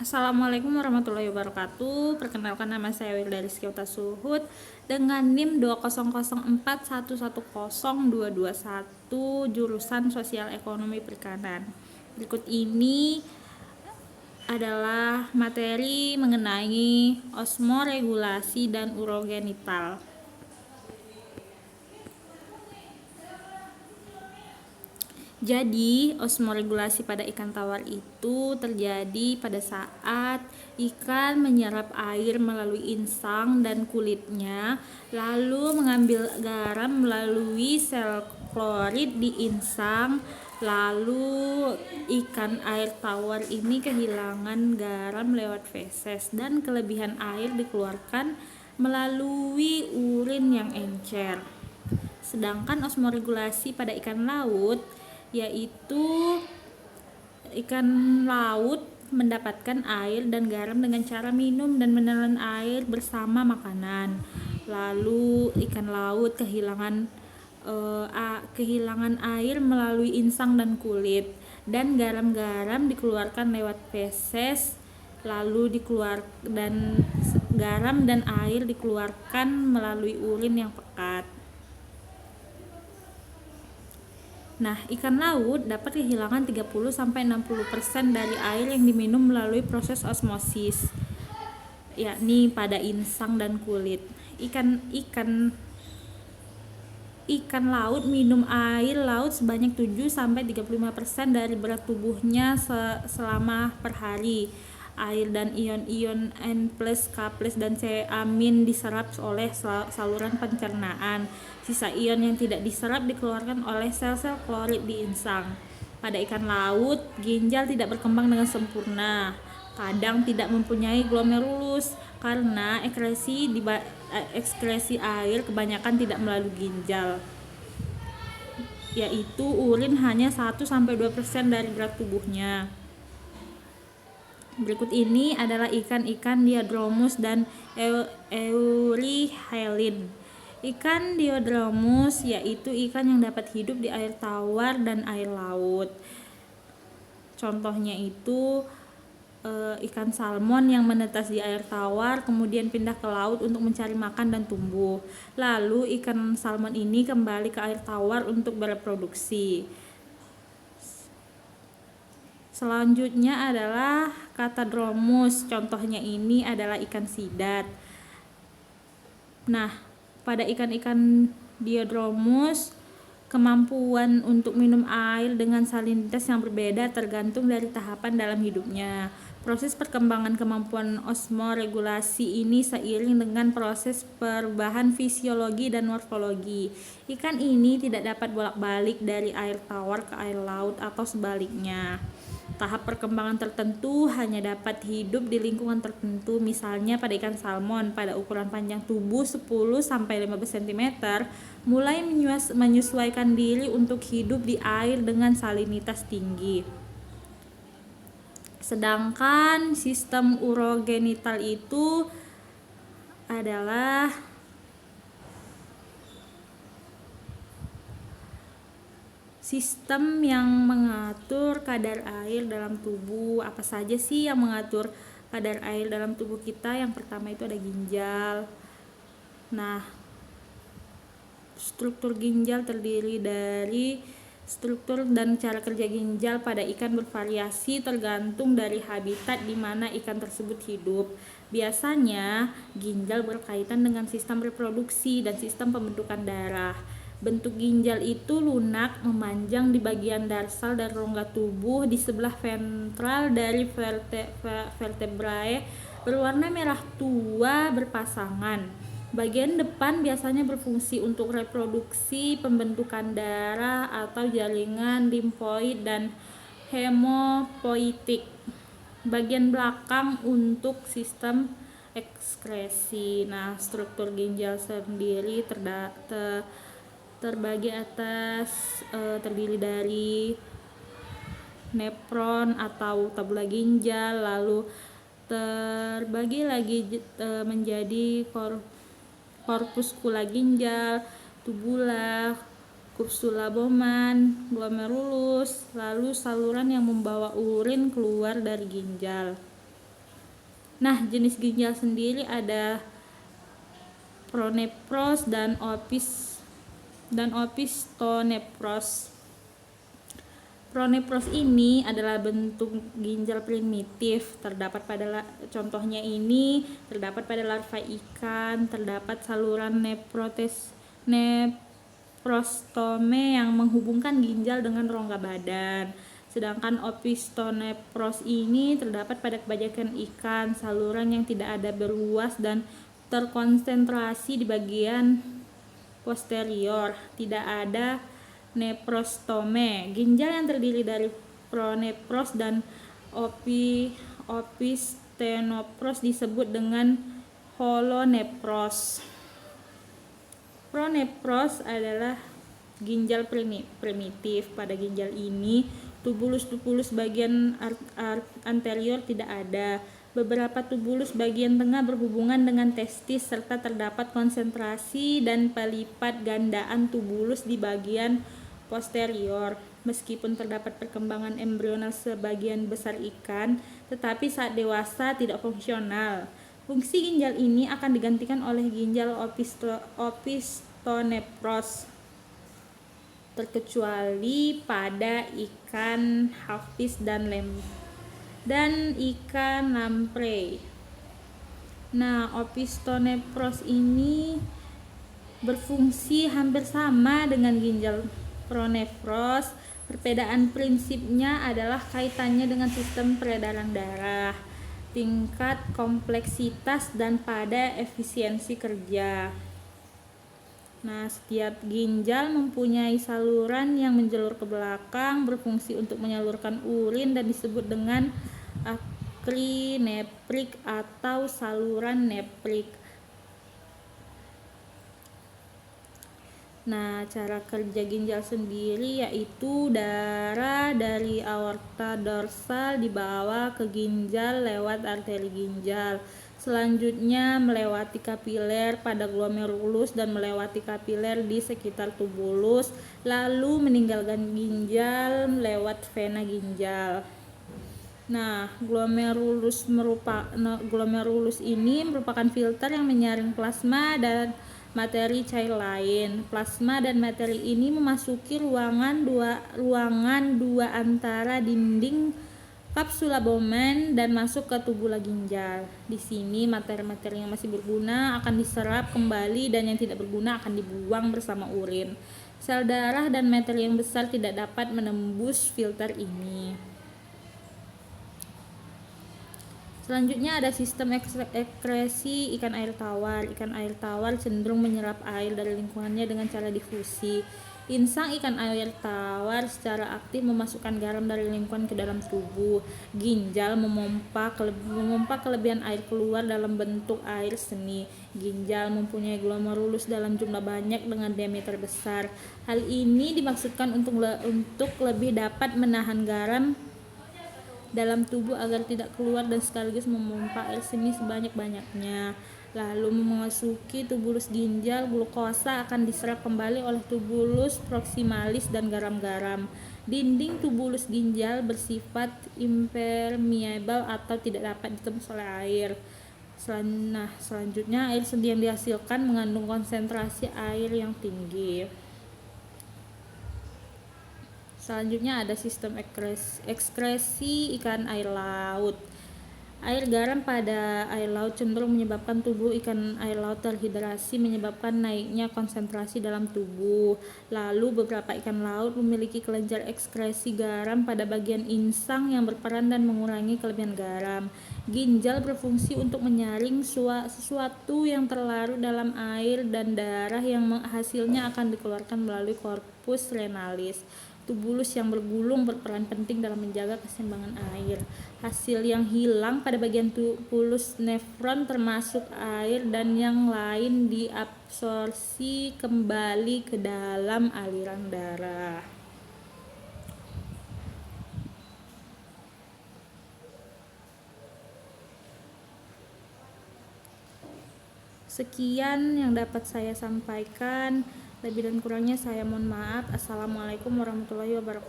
Assalamualaikum warahmatullahi wabarakatuh. Perkenalkan, nama saya Wilda Rizky Utasuhud dengan NIM 20041110221 jurusan Sosial Ekonomi Perikanan. Berikut ini adalah materi mengenai osmoregulasi dan urogenital. Jadi, osmoregulasi pada ikan tawar itu terjadi pada saat ikan menyerap air melalui insang dan kulitnya, lalu mengambil garam melalui sel klorid di insang, lalu ikan air tawar ini kehilangan garam lewat feses dan kelebihan air dikeluarkan melalui urin yang encer. Sedangkan osmoregulasi pada ikan laut yaitu ikan laut mendapatkan air dan garam dengan cara minum dan menelan air bersama makanan. Lalu ikan laut kehilangan air melalui insang dan kulit, dan garam-garam dikeluarkan lewat feses, garam dan air dikeluarkan melalui urin yang pekat. Nah, ikan laut dapat kehilangan 30-60% dari air yang diminum melalui proses osmosis, yakni pada insang dan kulit. Ikan laut minum air laut sebanyak 7-35% dari berat tubuhnya selama per hari. Air dan ion-ion N+, K+, dan C amin diserap oleh saluran pencernaan. Sisa ion yang tidak diserap dikeluarkan oleh sel-sel klorid di insang. Pada ikan laut, ginjal tidak berkembang dengan sempurna. Kadang tidak mempunyai glomerulus karena ekskresi air kebanyakan tidak melalui ginjal, yaitu urin hanya 1-2% dari berat tubuhnya. Berikut ini adalah ikan-ikan Diodromus dan Euryhelin. Ikan Diodromus yaitu ikan yang dapat hidup di air tawar dan air laut. Contohnya itu ikan salmon yang menetas di air tawar kemudian pindah ke laut untuk mencari makan dan tumbuh. Lalu ikan salmon ini kembali ke air tawar untuk bereproduksi. Selanjutnya adalah Catadromus. Contohnya ini adalah ikan sidat. Nah, pada ikan-ikan Diodromus, kemampuan untuk minum air dengan salinitas yang berbeda tergantung dari tahapan dalam hidupnya. Proses perkembangan kemampuan osmoregulasi ini seiring dengan proses perubahan fisiologi dan morfologi. Ikan ini tidak dapat bolak-balik dari air tawar ke air laut atau sebaliknya. Tahap perkembangan tertentu hanya dapat hidup di lingkungan tertentu, misalnya pada ikan salmon pada ukuran panjang tubuh 10-15 cm mulai menyesuaikan diri untuk hidup di air dengan salinitas tinggi. Sedangkan sistem urogenital itu adalah sistem yang mengatur kadar air dalam tubuh. Apa saja sih yang mengatur kadar air dalam tubuh kita? Yang pertama itu ada ginjal. Nah, struktur ginjal terdiri dari struktur dan cara kerja ginjal pada ikan bervariasi tergantung dari habitat di mana ikan tersebut hidup. Biasanya, ginjal berkaitan dengan sistem reproduksi dan sistem pembentukan darah. Bentuk ginjal itu lunak, memanjang di bagian dorsal dan rongga tubuh di sebelah ventral dari vertebrae, berwarna merah tua berpasangan. Bagian depan biasanya berfungsi untuk reproduksi, pembentukan darah atau jaringan limfoid dan hemopoietik. Bagian belakang untuk sistem ekskresi. Nah, struktur ginjal sendiri terbagi atas terdiri dari nefron atau tabula ginjal, lalu terbagi lagi menjadi corpuscula ginjal, tubula, capsula Bowman, glomerulus, lalu saluran yang membawa urin keluar dari ginjal. Nah, jenis ginjal sendiri ada pronepros dan opistonepros. Pronepros ini adalah bentuk ginjal primitif, contohnya ini terdapat pada larva ikan, terdapat saluran neprostome yang menghubungkan ginjal dengan rongga badan. Sedangkan opistonepros ini terdapat pada kebanyakan ikan, saluran yang tidak ada beruas dan terkonsentrasi di bagian posterior, tidak ada neprostome. Ginjal yang terdiri dari pronepros dan opistenopros disebut dengan holonepros. Pronepros adalah ginjal primitif. Pada ginjal ini, tubulus bagian anterior tidak ada. Beberapa tubulus bagian tengah berhubungan dengan testis serta terdapat konsentrasi dan pelipat gandaan tubulus di bagian posterior. Meskipun terdapat perkembangan embrional sebagian besar ikan, tetapi saat dewasa tidak fungsional. Fungsi ginjal ini akan digantikan oleh ginjal opistonepros, terkecuali pada ikan hagfish dan ikan lamprey. Nah, opistonepros ini berfungsi hampir sama dengan ginjal pronepros. Perbedaan prinsipnya adalah kaitannya dengan sistem peredaran darah, tingkat kompleksitas, dan pada efisiensi kerja. Nah, setiap ginjal mempunyai saluran yang menjalur ke belakang, berfungsi untuk menyalurkan urin dan disebut dengan akri neprik atau saluran neprik. Nah, cara kerja ginjal sendiri yaitu darah dari aorta dorsal dibawa ke ginjal lewat arteri ginjal. Selanjutnya melewati kapiler pada glomerulus dan melewati kapiler di sekitar tubulus, lalu meninggalkan ginjal lewat vena ginjal. Nah, glomerulus ini merupakan filter yang menyaring plasma dan materi cair lain. Plasma dan materi ini memasuki ruangan dua antara dinding kapsula Bowman dan masuk ke tubula ginjal. Di sini materi-materi yang masih berguna akan diserap kembali dan yang tidak berguna akan dibuang bersama urin. Sel darah dan materi yang besar tidak dapat menembus filter ini. Selanjutnya ada sistem ekskresi ikan air tawar. Ikan air tawar cenderung menyerap air dari lingkungannya dengan cara difusi. Insang ikan air tawar secara aktif memasukkan garam dari lingkungan ke dalam tubuh. Ginjal memompa kelebihan air keluar dalam bentuk air seni. Ginjal mempunyai glomerulus dalam jumlah banyak dengan diameter besar. Hal ini dimaksudkan untuk lebih dapat menahan garam dalam tubuh agar tidak keluar dan sekaligus memompa air seni sebanyak-banyaknya. Lalu memasuki tubulus ginjal, glukosa akan diserap kembali oleh tubulus proximalis dan garam-garam. Dinding tubulus ginjal bersifat impermeable atau tidak dapat ditembus oleh air. Selanjutnya air seni yang dihasilkan mengandung konsentrasi air yang tinggi. Selanjutnya ada sistem ekskresi ikan air laut. Air garam pada air laut cenderung menyebabkan tubuh ikan air laut terhidrasi, menyebabkan naiknya konsentrasi dalam tubuh. Lalu beberapa ikan laut memiliki kelenjar ekskresi garam pada bagian insang yang berperan dan mengurangi kelebihan garam. Ginjal berfungsi untuk menyaring sesuatu yang terlarut dalam air dan darah yang hasilnya akan dikeluarkan melalui corpus renalis. Tubulus yang bergulung berperan penting dalam menjaga keseimbangan air. Hasil yang hilang pada bagian tubulus nefron termasuk air dan yang lain diabsorpsi kembali ke dalam aliran darah. Sekian yang dapat saya sampaikan. Lebih dan kurangnya saya mohon maaf. Assalamualaikum warahmatullahi wabarakatuh.